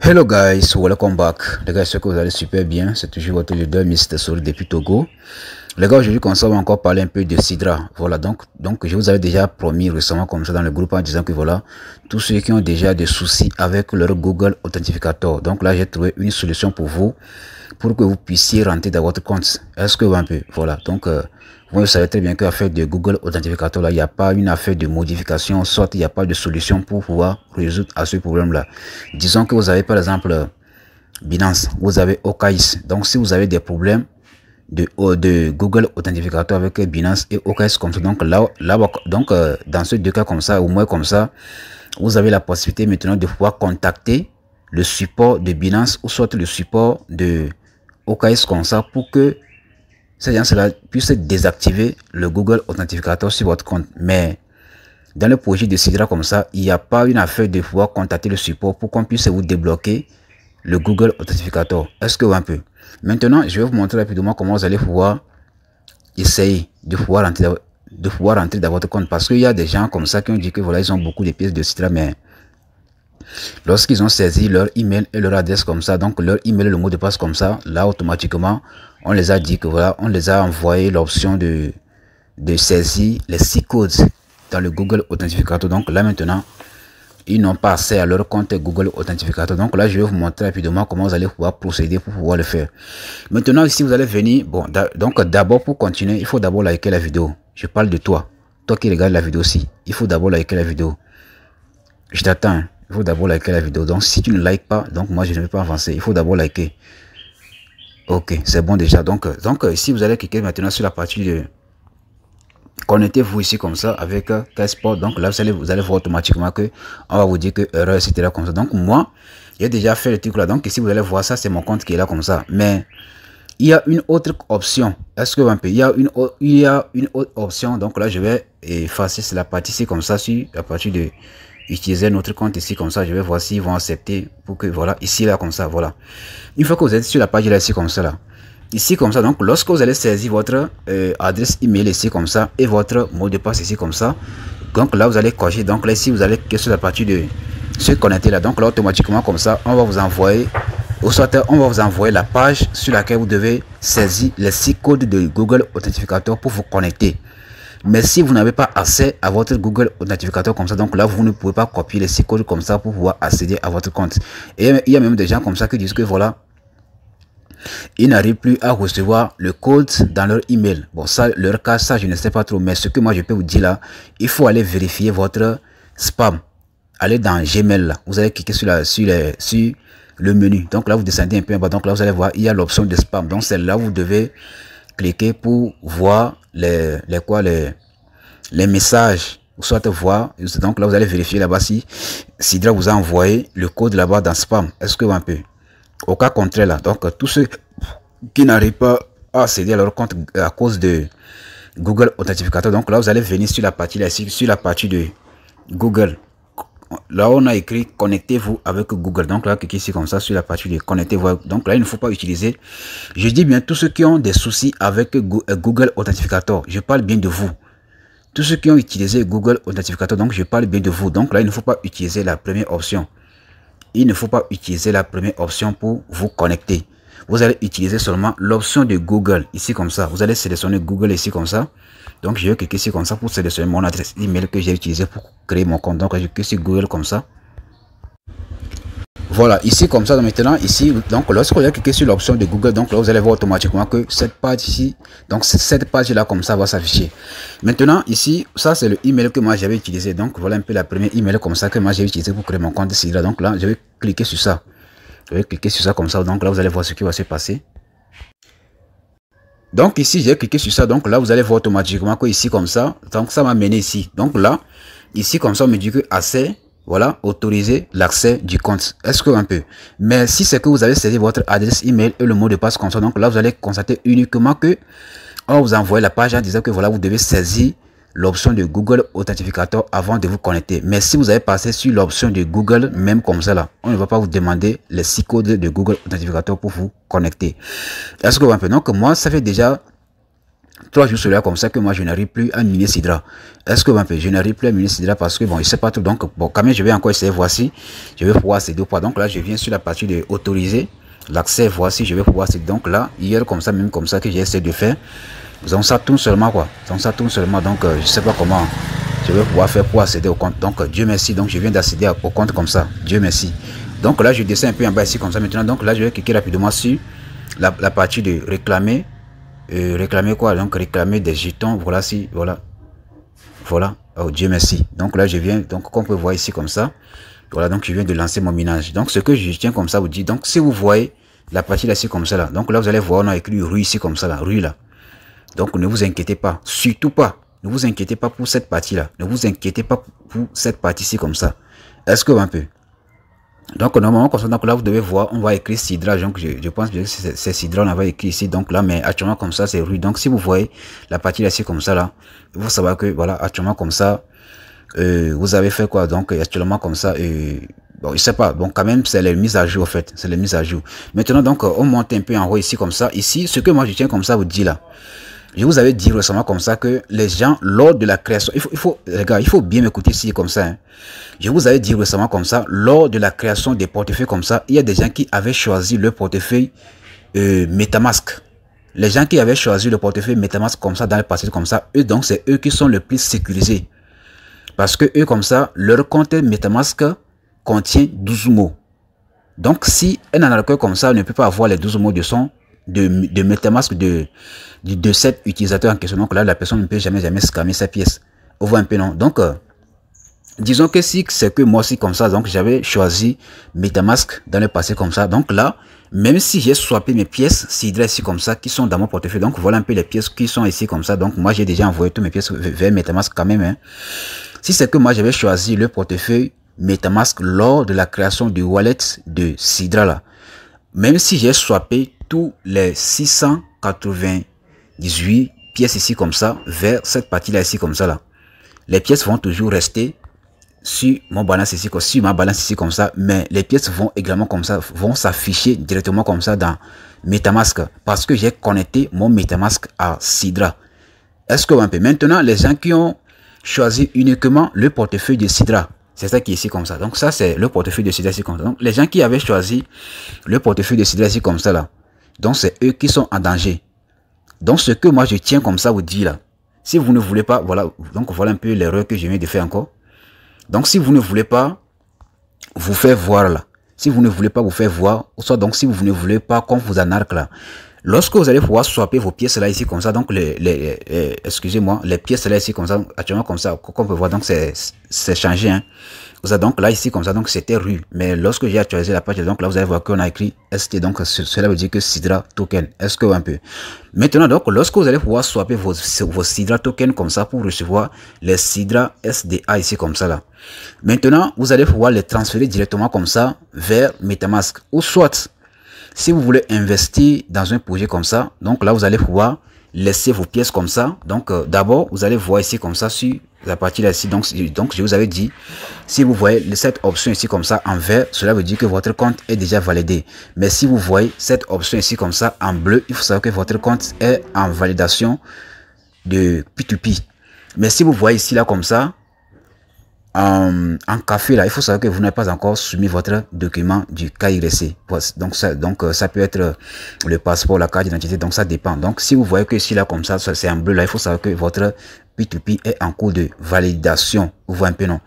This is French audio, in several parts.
Hello guys, welcome back. Les gars, j'espère que vous allez super bien. C'est toujours votre leader Mr. Soul depuis Togo. Les gars, aujourd'hui, on va encore parler un peu de Sidra. Voilà, donc je vous avais déjà promis récemment comme ça dans le groupe en disant que voilà, tous ceux qui ont déjà des soucis avec leur Google Authentificator. Donc là, j'ai trouvé une solution pour vous, pour que vous puissiez rentrer dans votre compte. Est-ce que vous un peu, voilà, donc vous savez très bien qu'à faire de Google Authentificator, là, il n'y a pas une affaire de modification, soit il n'y a pas de solution pour pouvoir résoudre à ce problème-là. Disons que vous avez par exemple Binance, vous avez OKX. Donc si vous avez des problèmes de Google Authentificator avec Binance et OKX comme ça, donc dans ces deux cas comme ça, au moins comme ça, vous avez la possibilité maintenant de pouvoir contacter le support de Binance ou soit le support de OKX comme ça pour que ces gens-là puissent désactiver le Google Authentificator sur votre compte. Mais dans le projet de Sidra comme ça, il n'y a pas une affaire de pouvoir contacter le support pour qu'on puisse vous débloquer le Google Authentificator. Est-ce que vous un peu? Maintenant, je vais vous montrer rapidement comment vous allez pouvoir essayer de pouvoir rentrer dans votre compte. Parce qu'il y a des gens comme ça qui ont dit que voilà, ils ont beaucoup de pièces de Sidra, mais lorsqu'ils ont saisi leur email et leur adresse comme ça, donc leur email et le mot de passe comme ça, là automatiquement, on les a dit que voilà, on les a envoyé l'option de saisir les 6 codes dans le Google Authentificator. Donc là maintenant, ils n'ont pas accès à leur compte Google Authentificator. Donc là, je vais vous montrer rapidement comment vous allez pouvoir procéder pour pouvoir le faire. Maintenant, ici, vous allez venir. Bon, donc d'abord, pour continuer, il faut d'abord liker la vidéo. Je parle de toi. Toi qui regardes la vidéo aussi. Il faut d'abord liker la vidéo. Je t'attends. Il faut d'abord liker la vidéo. Donc, si tu ne likes pas, donc moi, je ne vais pas avancer. Il faut d'abord liker. Ok, c'est bon déjà. Donc ici, vous allez cliquer maintenant sur la partie de... Connectez-vous ici comme ça avec Ksport. Donc là, vous allez voir automatiquement que on va vous dire que erreur, etc. comme ça. Donc moi, j'ai déjà fait le truc là. Donc ici, vous allez voir ça, c'est mon compte qui est là comme ça. Mais il y a une autre option. Est-ce que il y a une autre option. Donc là, je vais effacer la partie ici comme ça, sur la partie de utiliser notre compte ici comme ça. Je vais voir s'ils vont accepter pour que voilà, ici là comme ça, voilà. Une fois que vous êtes sur la page là ici comme ça là. Ici comme ça, donc lorsque vous allez saisir votre adresse email ici comme ça et votre mot de passe ici comme ça, donc là vous allez cocher, donc là ici vous allez cliquer sur la partie de se connecter là, donc là automatiquement comme ça on va vous envoyer, ou soit on va vous envoyer la page sur laquelle vous devez saisir les 6 codes de Google Authentificator pour vous connecter. Mais si vous n'avez pas accès à votre Google Authentificator comme ça, donc là vous ne pouvez pas copier les 6 codes comme ça pour pouvoir accéder à votre compte. Et il y a même des gens comme ça qui disent que voilà, ils n'arrivent plus à recevoir le code dans leur email. Bon, ça, leur cas, ça, je ne sais pas trop. Mais ce que moi, je peux vous dire là, il faut aller vérifier votre spam. Allez dans Gmail là. Vous allez cliquer sur le menu. Donc là, vous descendez un peu en bas. Donc là, vous allez voir, il y a l'option de spam. Donc c'est là où vous devez cliquer pour voir les messages. Ou soit voir. Donc là, vous allez vérifier là-bas si Sidra vous a envoyé le code là-bas dans spam. Est-ce que vous un peu? Au cas contraire là, donc tous ceux qui n'arrivent pas à accéder à leur compte à cause de Google Authentificator, donc là vous allez venir sur la partie là, sur la partie de Google. Là on a écrit connectez-vous avec Google. Donc là cliquez ici comme ça sur la partie de connectez-vous. Donc là il ne faut pas utiliser. Je dis bien tous ceux qui ont des soucis avec Google Authentificator. Je parle bien de vous. Tous ceux qui ont utilisé Google Authentificator, donc je parle bien de vous. Donc là il ne faut pas utiliser la première option. Il ne faut pas utiliser la première option pour vous connecter. Vous allez utiliser seulement l'option de Google ici comme ça. Vous allez sélectionner Google ici comme ça. Donc je vais cliquer ici comme ça pour sélectionner mon adresse email que j'ai utilisé pour créer mon compte. Donc je clique sur Google comme ça. Voilà, ici comme ça, maintenant ici, donc lorsque vous allez cliquer sur l'option de Google, donc là vous allez voir automatiquement que cette page ici, donc cette page là comme ça va s'afficher. Maintenant ici, ça c'est le email que moi j'avais utilisé. Donc voilà un peu la première email comme ça que moi j'ai utilisé pour créer mon compte ici là. Donc là je vais cliquer sur ça. Je vais cliquer sur ça comme ça. Donc là vous allez voir ce qui va se passer. Donc ici j'ai cliqué sur ça. Donc là vous allez voir automatiquement que ici comme ça. Donc ça m'a mené ici. Donc là, ici comme ça on me dit que assez. Voilà, autoriser l'accès du compte. Est-ce que un peu? Mais si c'est que vous avez saisi votre adresse email et le mot de passe comme ça, donc là vous allez constater uniquement que on vous envoie la page en disant que voilà, vous devez saisir l'option de Google Authentificator avant de vous connecter. Mais si vous avez passé sur l'option de Google, même comme ça là, on ne va pas vous demander les 6 codes de Google Authentificator pour vous connecter. Est-ce que un peu? Donc moi, ça fait déjà 3 jours cela comme ça que moi je n'arrive plus à miner Sidra. Est-ce que je n'arrive plus à miner Sidra parce que bon, je sais pas tout. Donc bon, quand même je vais encore essayer. Voici, je vais pouvoir accéder ou pas. Donc là je viens sur la partie de autoriser l'accès. Voici, je vais pouvoir accéder. Donc là hier comme ça, même comme ça que j'ai essayé de faire. Donc ça tourne seulement quoi. Donc ça tourne seulement. Donc je sais pas comment je vais pouvoir faire pour accéder au compte. Donc Dieu merci. Donc je viens d'accéder au compte comme ça. Dieu merci. Donc là je descends un peu en bas ici comme ça maintenant. Donc là je vais cliquer rapidement sur la partie de réclamer. Réclamer quoi? Donc réclamer des jetons. Voilà, si voilà, oh Dieu merci. Donc là je viens, donc comme on peut voir ici comme ça, voilà, donc je viens de lancer mon minage. Donc ce que je tiens comme ça vous dit, donc si vous voyez la partie là ici comme ça là, donc là vous allez voir on a écrit rue ici comme ça là, rue là. Donc ne vous inquiétez pas, surtout pas, ne vous inquiétez pas pour cette partie là, ne vous inquiétez pas pour cette partie ci comme ça. Est-ce que un peu? Donc normalement comme ça, donc là vous devez voir, on va écrire Sidra. Donc je pense que c'est Sidra, on avait écrit ici. Donc là, mais actuellement comme ça c'est rue. Donc si vous voyez la partie là ici comme ça là, il faut savoir que voilà, actuellement comme ça, vous avez fait quoi? Donc actuellement comme ça, bon je sais pas, bon quand même c'est les mises à jour en fait, c'est les mises à jour. Maintenant donc on monte un peu en haut ici comme ça. Ici ce que moi je tiens comme ça vous dit là. Je vous avais dit récemment comme ça que les gens, lors de la création, les gars, il faut bien m'écouter ici comme ça. Hein. Je vous avais dit récemment comme ça, lors de la création des portefeuilles comme ça, il y a des gens qui avaient choisi le portefeuille MetaMask. Les gens qui avaient choisi le portefeuille MetaMask comme ça, dans le passé comme ça, eux donc c'est eux qui sont le plus sécurisés. Parce que eux comme ça, leur compte MetaMask contient 12 mots. Donc si un arnaqueur comme ça ne peut pas avoir les 12 mots de son de MetaMask de cet utilisateur en question, donc là la personne ne peut jamais scammer sa pièce. On voit un peu non. Donc disons que si c'est que moi aussi comme ça, donc j'avais choisi MetaMask dans le passé comme ça, donc là même si j'ai swappé mes pièces Sidra ici comme ça qui sont dans mon portefeuille, donc voilà un peu les pièces qui sont ici comme ça, donc moi j'ai déjà envoyé toutes mes pièces vers MetaMask quand même. Hein. Si c'est que moi j'avais choisi le portefeuille MetaMask lors de la création du wallet de Sidra là, même si j'ai swappé tous les 698 pièces ici comme ça vers cette partie là ici comme ça là, les pièces vont toujours rester sur mon balance ici, sur ma balance ici comme ça, mais les pièces vont également comme ça, vont s'afficher directement comme ça dans MetaMask parce que j'ai connecté mon MetaMask à Sidra. Est-ce que un peu maintenant les gens qui ont choisi uniquement le portefeuille de Sidra, c'est ça qui est ici comme ça, donc ça c'est le portefeuille de Sidra ici comme ça, donc les gens qui avaient choisi le portefeuille de Sidra ici comme ça là, donc c'est eux qui sont en danger. Donc ce que moi je tiens comme ça vous dit là, si vous ne voulez pas, voilà, donc voilà un peu l'erreur que je viens de faire encore. Donc si vous ne voulez pas vous faire voir là, si vous ne voulez pas vous faire voir, ou soit donc si vous ne voulez pas qu'on vous arnaque là, lorsque vous allez pouvoir swapper vos pièces là ici comme ça, donc excusez-moi, les pièces là ici comme ça, actuellement comme ça, qu'on peut voir, donc c'est changé, hein. Vous avez donc là ici comme ça, donc c'était rue, mais lorsque j'ai actualisé la page, donc là vous allez voir qu'on a écrit ST, donc cela veut dire que Sidra token. Est-ce que un peu maintenant donc lorsque vous allez pouvoir swapper vos Sidra token comme ça pour recevoir les Sidra SDA ici comme ça là, maintenant vous allez pouvoir les transférer directement comme ça vers MetaMask, ou soit si vous voulez investir dans un projet comme ça, donc là vous allez pouvoir laisser vos pièces comme ça. Donc d'abord vous allez voir ici comme ça sur la partie là ici, donc je vous avais dit, si vous voyez cette option ici comme ça en vert, cela veut dire que votre compte est déjà validé. Mais si vous voyez cette option ici comme ça en bleu, il faut savoir que votre compte est en validation de P2P. Mais si vous voyez ici là comme ça en café là, il faut savoir que vous n'avez pas encore soumis votre document du KYC. Donc ça peut être le passeport, la carte d'identité, donc ça dépend. Donc si vous voyez que ici là comme ça c'est en bleu là, il faut savoir que votre P2P est en cours de validation. Vous voyez un peu non?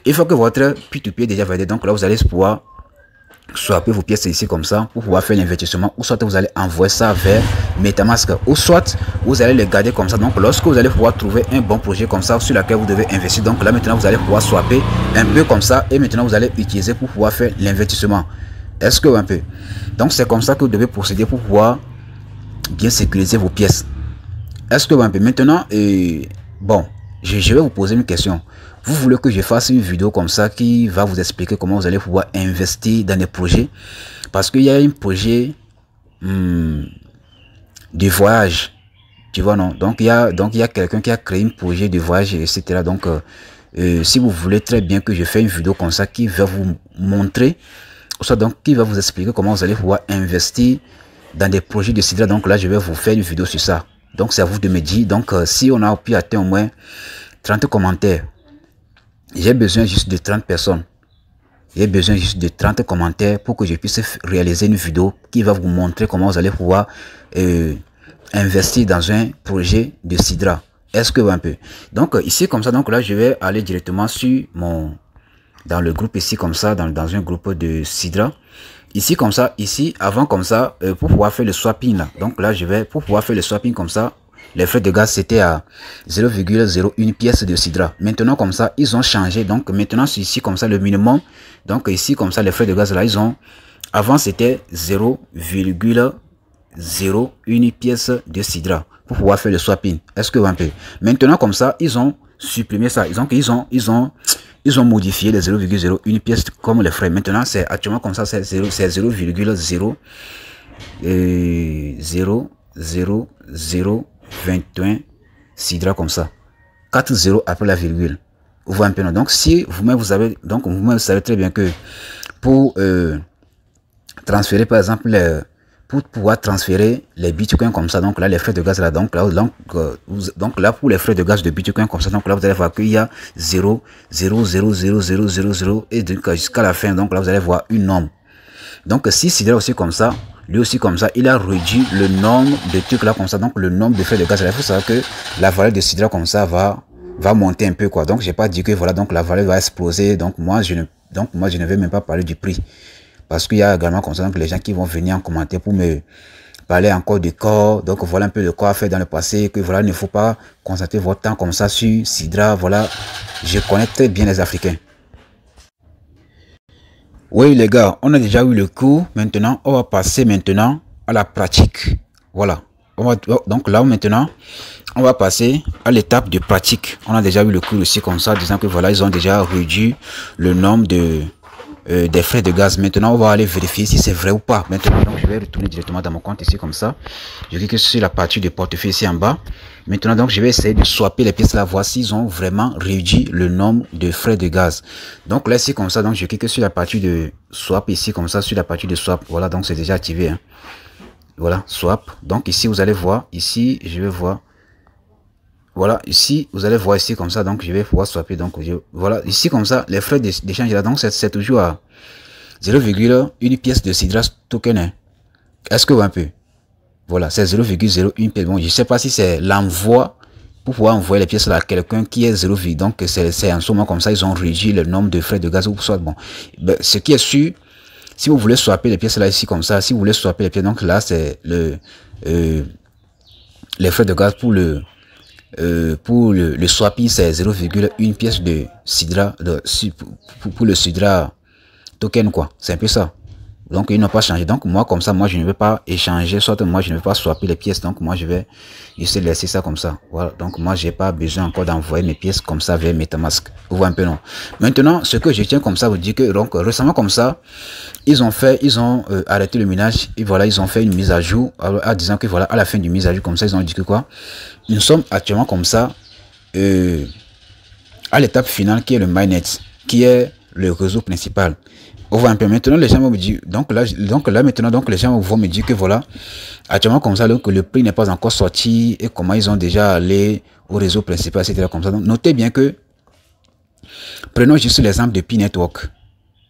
Il faut que votre P2P est déjà validé, donc là vous allez pouvoir swapper vos pièces ici comme ça pour pouvoir faire l'investissement, ou soit vous allez envoyer ça vers MetaMask, ou soit vous allez les garder comme ça. Donc lorsque vous allez pouvoir trouver un bon projet comme ça sur lequel vous devez investir, donc là maintenant vous allez pouvoir swapper un peu comme ça et maintenant vous allez utiliser pour pouvoir faire l'investissement. Est-ce que un peu donc c'est comme ça que vous devez procéder pour pouvoir bien sécuriser vos pièces. Est-ce que un peu maintenant bon, je vais vous poser une question. Vous voulez que je fasse une vidéo comme ça qui va vous expliquer comment vous allez pouvoir investir dans des projets? Parce qu'il y a un projet de voyage, tu vois non? Donc il y a quelqu'un qui a créé un projet de voyage, etc. Donc si vous voulez très bien que je fasse une vidéo comme ça qui va vous montrer, ou soit donc qui va vous expliquer comment vous allez pouvoir investir dans des projets de Sidra, donc là je vais vous faire une vidéo sur ça. Donc c'est à vous de me dire. Donc si on a pu atteindre au moins 30 commentaires, j'ai besoin juste de 30 personnes. J'ai besoin juste de 30 commentaires pour que je puisse réaliser une vidéo qui va vous montrer comment vous allez pouvoir investir dans un projet de Sidra. Est-ce que un peu? Donc ici comme ça, donc là je vais aller directement sur dans le groupe ici comme ça, dans un groupe de Sidra. Ici comme ça, ici avant comme ça, pour pouvoir faire le swapping là. Donc là je vais, pour pouvoir faire le swapping comme ça, les frais de gaz c'était à 0,01 pièce de Sidra. Maintenant comme ça, ils ont changé. Donc maintenant ici comme ça, le minimum. Donc ici comme ça, les frais de gaz là, ils ont, avant c'était 0,01 pièce de Sidra pour pouvoir faire le swapping. Est-ce que un peu? Maintenant comme ça, ils ont supprimé ça. Ils ont modifié les 0,01 pièce comme les frais. Maintenant c'est actuellement comme ça, c'est 0,00021 Sidra comme ça. 4 0 après la virgule. Vous voyez un peu, non? Donc si vous-même vous avez, donc vous-même vous savez très bien que pour transférer par exemple pour pouvoir transférer les bitcoins comme ça, donc là les frais de gaz là, donc là pour les frais de gaz de bitcoin comme ça, donc là vous allez voir qu'il y a 0,00000 et jusqu'à la fin, donc là vous allez voir une norme. Donc si Sidra aussi comme ça, lui aussi comme ça, il a réduit le nombre de trucs là comme ça, donc le nombre de frais de gaz là. Il faut savoir que la valeur de Sidra comme ça va monter un peu quoi. Donc j'ai pas dit que voilà, donc la valeur va exploser. Donc moi je ne vais même pas parler du prix. Parce qu'il y a également comme ça donc les gens qui vont venir en commentaire pour me parler encore de corps. Donc voilà un peu de quoi à faire dans le passé. Que voilà, il ne faut pas concentrer votre temps comme ça sur Sidra. Voilà, je connais très bien les Africains. Oui les gars, on a déjà eu le cours. Maintenant, on va passer maintenant à la pratique. Voilà. Donc là maintenant, on va passer à l'étape de pratique. On a déjà eu le cours aussi comme ça, disant que voilà, ils ont déjà réduit le nombre des frais de gaz. Maintenant on va aller vérifier si c'est vrai ou pas. Maintenant donc je vais retourner directement dans mon compte ici comme ça. Je clique sur la partie de portefeuille ici en bas. Maintenant donc je vais essayer de swapper les pièces là, voir s'ils ont vraiment réduit le nombre de frais de gaz. Donc là ici comme ça, donc je clique sur la partie de swap ici comme ça, sur la partie de swap. Voilà, donc c'est déjà activé hein. Voilà, swap. Donc ici vous allez voir, ici je vais voir. Voilà, ici, vous allez voir ici comme ça, donc je vais pouvoir swapper, donc voilà, ici comme ça, les frais d'échange là, donc c'est toujours à 0,1 pièce de Sidra token, hein. Est-ce que vous un peu? Voilà, c'est 0,01 pièce, bon, je sais pas si c'est l'envoi, pour pouvoir envoyer les pièces là à quelqu'un qui est 0, donc c'est en ce moment comme ça, ils ont réduit le nombre de frais de gaz ou soit, bon, ben, ce qui est sûr, si vous voulez swapper les pièces là ici comme ça, si vous voulez swapper les pièces, donc là c'est les frais de gaz pour le swapping c'est 0,1 pièce de Sidra pour le Sidra token quoi, c'est un peu ça. Donc ils n'ont pas changé, donc moi comme ça, moi je ne vais pas échanger, soit moi je ne vais pas swapper les pièces, donc moi je vais juste laisser ça comme ça. Voilà, donc moi j'ai pas besoin encore d'envoyer mes pièces comme ça vers MetaMask. Vous voyez un peu non? Maintenant ce que je tiens comme ça vous dire que donc récemment comme ça ils ont arrêté le minage et voilà, ils ont fait une mise à jour en disant que voilà, à la fin du mise à jour comme ça, ils ont dit que quoi, nous sommes actuellement comme ça à l'étape finale qui est le mainnet, qui est le réseau principal. On voit un peu maintenant les gens vont me dire, donc là maintenant donc les gens vont me dire que voilà, actuellement comme ça, donc le prix n'est pas encore sorti et comment ils ont déjà allé au réseau principal, etc. comme ça. Donc notez bien que, prenons juste l'exemple de Pi Network.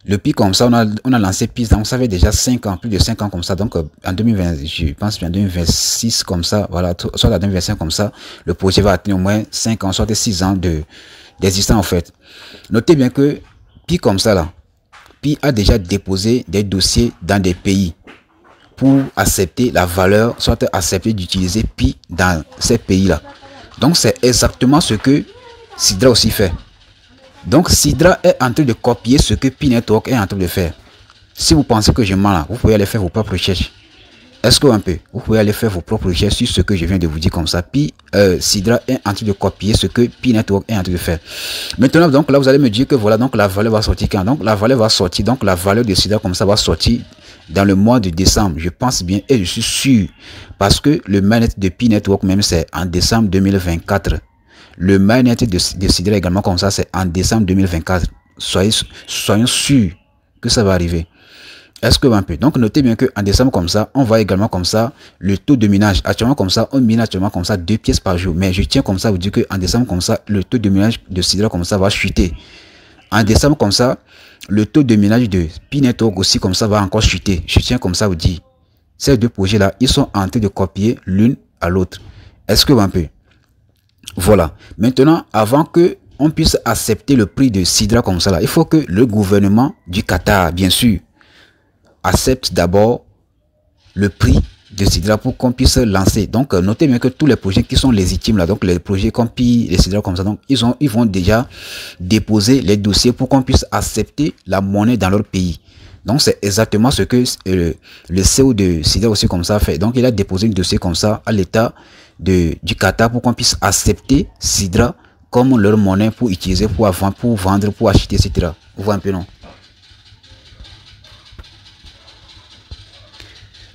Le Pi comme ça, on a lancé Pi, donc ça fait déjà 5 ans, plus de 5 ans comme ça, donc en 2020, je pense en 2026 comme ça, voilà, soit en 2025 comme ça, le projet va atteindre au moins 5 ans, soit 6 ans d'existence en fait. Notez bien que Pi comme ça là, Pi a déjà déposé des dossiers dans des pays pour accepter la valeur, soit accepter d'utiliser Pi dans ces pays-là. Donc c'est exactement ce que Sidra aussi fait. Donc Sidra est en train de copier ce que Pi Network est en train de faire. Si vous pensez que je mens là, vous pouvez aller faire vos propres recherches. Est-ce que un peu, vous pouvez aller faire vos propres recherches sur ce que je viens de vous dire comme ça. Sidra est en train de copier ce que Pi Network est en train de faire. Maintenant, donc là, vous allez me dire que voilà, donc la valeur va sortir quand? Donc la valeur va sortir, donc la valeur de Sidra comme ça va sortir dans le mois de décembre. Je pense bien et je suis sûr. Parce que le mainnet de Pi Network même, c'est en décembre 2024. Le mainnet de Sidra également comme ça, c'est en décembre 2024. Soyons sûrs que ça va arriver. Est-ce que un peu? Donc notez bien que en décembre comme ça, on voit également comme ça le taux de minage. Actuellement comme ça, on mine actuellement comme ça 2 pièces par jour. Mais je tiens comme ça à vous dire que en décembre comme ça, le taux de minage de Sidra comme ça va chuter. En décembre comme ça, le taux de minage de P-Network aussi comme ça va encore chuter. Je tiens comme ça à vous dire. Ces deux projets là, ils sont en train de copier l'une à l'autre. Est-ce que un peu? Voilà. Maintenant, avant que on puisse accepter le prix de Sidra comme ça là, il faut que le gouvernement du Qatar, bien sûr, accepte d'abord le prix de Sidra pour qu'on puisse lancer. Donc, notez bien que tous les projets qui sont légitimes là, donc les projets comme Pi, les Sidra comme ça, donc ils vont déjà déposer les dossiers pour qu'on puisse accepter la monnaie dans leur pays. Donc, c'est exactement ce que le CEO de Sidra aussi comme ça fait. Donc, il a déposé un dossier comme ça à l'État du Qatar pour qu'on puisse accepter Sidra comme leur monnaie pour utiliser, pour vendre, pour acheter, etc. Vous voyez un peu, non?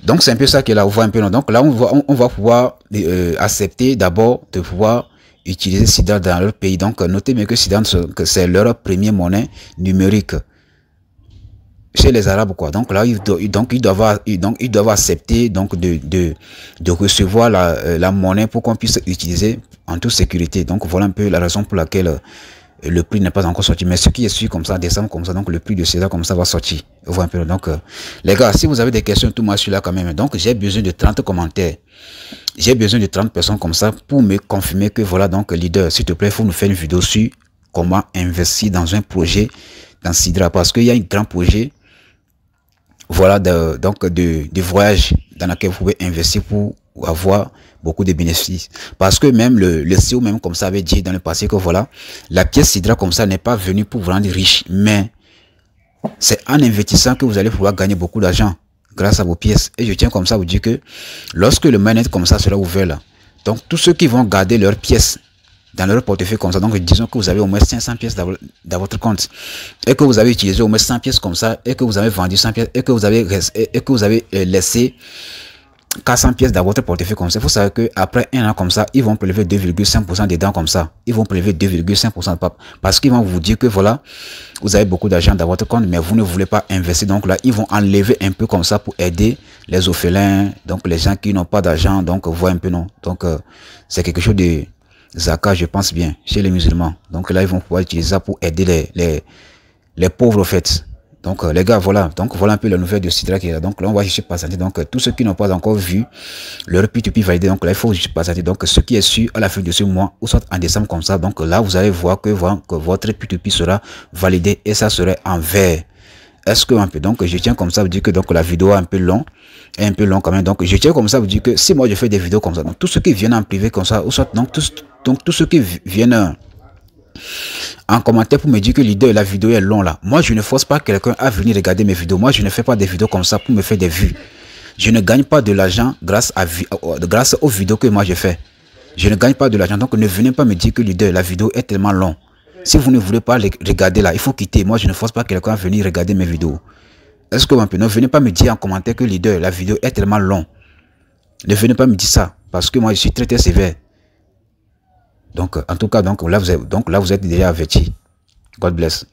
Donc c'est un peu ça que là, on voit un peu. Donc là, on va pouvoir accepter d'abord de pouvoir utiliser Sidra dans leur pays. Donc notez bien que Sidra, c'est leur première monnaie numérique chez les Arabes, quoi. Donc là, ils doivent accepter donc de recevoir la monnaie pour qu'on puisse utiliser en toute sécurité. Donc voilà un peu la raison pour laquelle le prix n'est pas encore sorti, mais ce qui est sûr comme ça, décembre comme ça, donc le prix de Sidra comme ça va sortir. Vous voyez un peu. Donc les gars, si vous avez des questions, tout moi je suis là quand même. Donc j'ai besoin de 30 commentaires. J'ai besoin de 30 personnes comme ça pour me confirmer que voilà, donc leader, s'il te plaît, il faut nous faire une vidéo sur comment investir dans un projet dans Sidra, parce qu'il y a un grand projet, voilà, de voyage dans lequel vous pouvez investir pour avoir beaucoup de bénéfices. Parce que même le CEO même comme ça avait dit dans le passé que voilà, la pièce Sidra comme ça n'est pas venue pour vous rendre riche, mais c'est en investissant que vous allez pouvoir gagner beaucoup d'argent grâce à vos pièces. Et je tiens comme ça à vous dire que lorsque le mainnet comme ça sera ouvert là, donc tous ceux qui vont garder leurs pièces dans leur portefeuille comme ça, donc disons que vous avez au moins 500 pièces dans votre compte et que vous avez utilisé au moins 100 pièces comme ça et que vous avez vendu 100 pièces et que vous avez laissé 400 pièces dans votre portefeuille comme ça, il faut savoir que après un an comme ça, ils vont prélever 2,5% dedans comme ça. Ils vont prélever 2,5% parce qu'ils vont vous dire que voilà, vous avez beaucoup d'argent dans votre compte, mais vous ne voulez pas investir. Donc là, ils vont enlever un peu comme ça pour aider les orphelins, donc les gens qui n'ont pas d'argent, donc voient un peu non. Donc c'est quelque chose de zakat, je pense bien, chez les musulmans. Donc là, ils vont pouvoir utiliser ça pour aider les pauvres au fait. Donc les gars, voilà. Donc voilà un peu la nouvelle de Sidra qui est là. Donc là, on va juste patienter. Donc tous ceux qui n'ont pas encore vu leur P2P validé, donc là, il faut juste patienter. Donc ce qui est sûr à la fin de ce mois, ou soit en décembre comme ça. Donc là, vous allez voir que votre P2P sera validé et ça serait en vert. Est-ce que un peu, donc je tiens comme ça vous dire que donc la vidéo est un peu long quand même. Donc je tiens comme ça vous dire que si moi je fais des vidéos comme ça, donc tous ceux qui viennent en privé comme ça, ou soit donc tous ceux qui viennent en commentaire pour me dire que l'idée de la vidéo est longue là. Moi, je ne force pas quelqu'un à venir regarder mes vidéos. Moi, je ne fais pas des vidéos comme ça pour me faire des vues. Je ne gagne pas de l'argent grâce aux vidéos que moi je fais. Je ne gagne pas de l'argent. Donc, ne venez pas me dire que l'idée de la vidéo est tellement longue. Si vous ne voulez pas regarder là, il faut quitter. Moi, je ne force pas quelqu'un à venir regarder mes vidéos. Est-ce que ne venez pas me dire en commentaire que l'idée de la vidéo est tellement longue. Ne venez pas me dire ça. Parce que moi, je suis très sévère. Donc, en tout cas, là, vous êtes déjà averti. God bless.